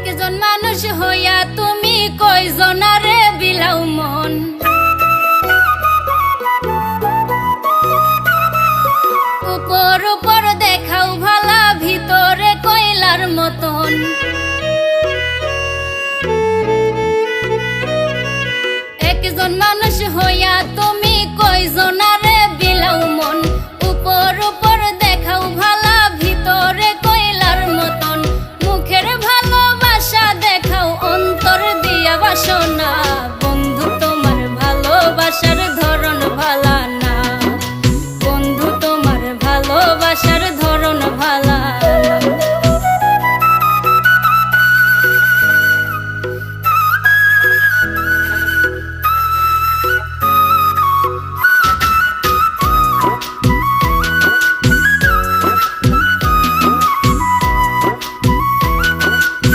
একজন মানুষ হইয়া তুমি কয়জনারে বিলাও মন। উপর উপর দেখাও ভালা, ভিতরে কয়লার মতন।